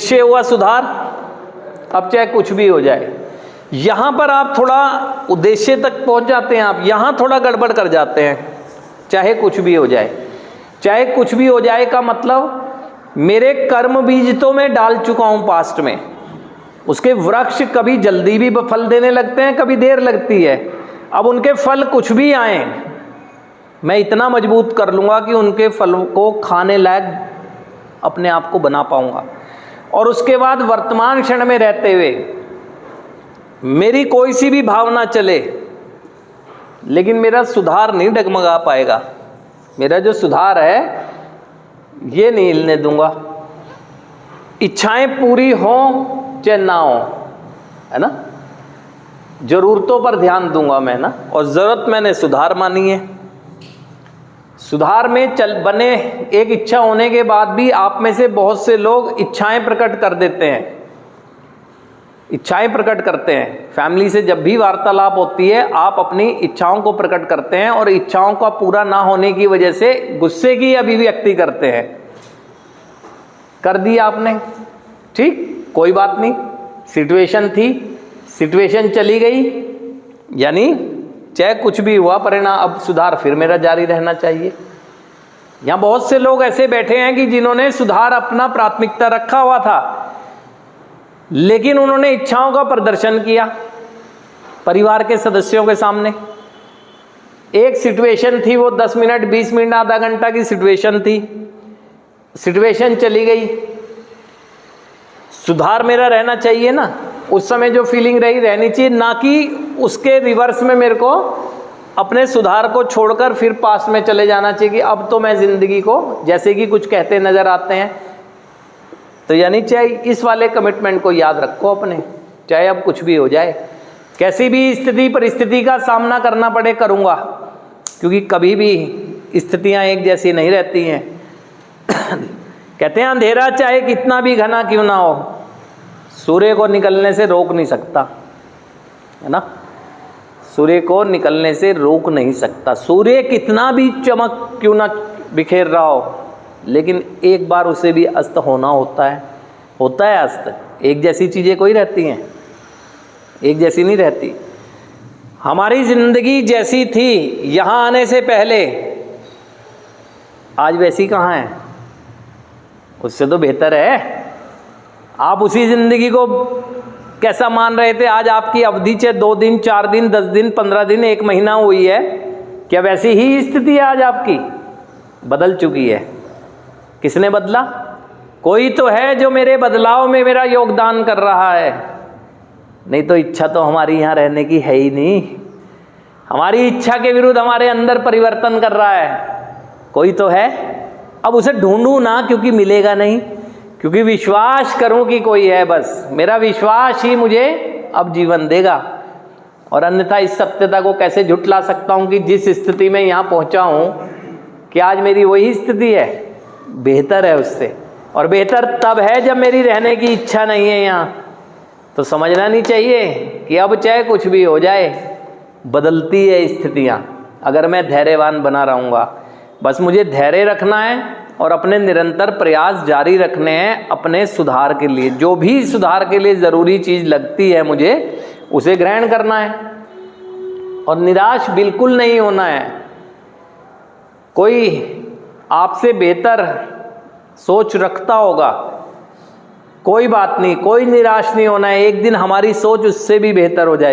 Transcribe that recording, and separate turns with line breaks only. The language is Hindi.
उद्देश्य हुआ सुधार। अब चाहे कुछ भी हो जाए, यहाँ पर आप थोड़ा उद्देश्य तक पहुँच जाते हैं, आप यहाँ थोड़ा गड़बड़ कर जाते हैं। चाहे कुछ भी हो जाए, चाहे कुछ भी हो जाए का मतलब मेरे कर्म बीज तो मैं डाल चुका हूँ पास्ट में, उसके वृक्ष कभी जल्दी भी फल देने लगते हैं, कभी देर लगती है। अब उनके फल कुछ भी आए, मैं इतना मजबूत कर लूँगा कि उनके फल को खाने लायक अपने आप को बना पाऊँगा। और उसके बाद वर्तमान क्षण में रहते हुए मेरी कोई सी भी भावना चले, लेकिन मेरा सुधार नहीं डगमगा पाएगा। मेरा जो सुधार है ये नहीं हिलने दूंगा। इच्छाएं पूरी हों चाहे ना हो, है ना, जरूरतों पर ध्यान दूंगा मैं ना। और जरूरत मैंने सुधार मानी है। सुधार में बने एक इच्छा होने के बाद भी आप में से बहुत से लोग इच्छाएं प्रकट कर देते हैं, इच्छाएं प्रकट करते हैं। फैमिली से जब भी वार्तालाप होती है आप अपनी इच्छाओं को प्रकट करते हैं और इच्छाओं का पूरा ना होने की वजह से गुस्से की अभिव्यक्ति करते हैं। कर दिया आपने, ठीक, कोई बात नहीं, सिचुएशन थी, सिचुएशन चली गई, यानी चाहे कुछ भी हुआ परिणाम, अब सुधार फिर मेरा जारी रहना चाहिए। यहाँ बहुत से लोग ऐसे बैठे हैं कि जिन्होंने सुधार अपना प्राथमिकता रखा हुआ था, लेकिन उन्होंने इच्छाओं का प्रदर्शन किया परिवार के सदस्यों के सामने। एक सिचुएशन थी, वो 10 मिनट 20 मिनट आधा घंटा की सिचुएशन थी, सिचुएशन चली गई। सुधार मेरा रहना चाहिए ना, उस समय जो फीलिंग रही रहनी चाहिए, ना कि उसके रिवर्स में मेरे को अपने सुधार को छोड़कर फिर पास में चले जाना चाहिए कि अब तो मैं जिंदगी को, जैसे कि कुछ कहते नजर आते हैं। तो यानी चाहे इस वाले कमिटमेंट को याद रखो अपने, चाहे अब कुछ भी हो जाए, कैसी भी स्थिति परिस्थिति का सामना करना पड़े करूँगा, क्योंकि कभी भी स्थितियाँ एक जैसी नहीं रहती हैं। कहते हैं अंधेरा चाहे कितना भी घना क्यों ना हो, सूर्य को निकलने से रोक नहीं सकता, है ना, सूर्य को निकलने से रोक नहीं सकता। सूर्य कितना भी चमक क्यों ना बिखेर रहा हो, लेकिन एक बार उसे भी अस्त होना होता है अस्त। एक जैसी चीज़ें कोई रहती हैं, एक जैसी नहीं रहती। हमारी ज़िंदगी जैसी थी यहाँ आने से पहले, आज वैसी कहाँ है, उससे तो बेहतर है। आप उसी ज़िंदगी को कैसा मान रहे थे, आज आपकी अवधि चाहे 2 दिन 4 दिन 10 दिन 15 दिन 1 महीना हुई है, क्या वैसी ही स्थिति है आज आपकी? बदल चुकी है। किसने बदला? कोई तो है जो मेरे बदलाव में मेरा योगदान कर रहा है, नहीं तो इच्छा तो हमारी यहाँ रहने की है ही नहीं। हमारी इच्छा के विरुद्ध हमारे अंदर परिवर्तन कर रहा है कोई तो है। अब उसे ढूंढूं ना, क्योंकि मिलेगा नहीं, क्योंकि विश्वास करूं कि कोई है, बस मेरा विश्वास ही मुझे अब जीवन देगा। और अन्यथा इस सत्यता को कैसे झुठला सकता हूं कि जिस स्थिति में यहाँ पहुँचा हूँ कि आज मेरी वही स्थिति है, बेहतर है उससे। और बेहतर तब है जब मेरी रहने की इच्छा नहीं है यहाँ। तो समझना नहीं चाहिए कि अब चाहे कुछ भी हो जाए, बदलती है स्थितियाँ, अगर मैं धैर्यवान बना रहूँगा। बस मुझे धैर्य रखना है और अपने निरंतर प्रयास जारी रखने हैं अपने सुधार के लिए। जो भी सुधार के लिए ज़रूरी चीज़ लगती है मुझे उसे ग्रहण करना है और निराश बिल्कुल नहीं होना है। कोई आपसे बेहतर सोच रखता होगा, कोई बात नहीं, कोई निराश नहीं होना है। एक दिन हमारी सोच उससे भी बेहतर हो जाएगी।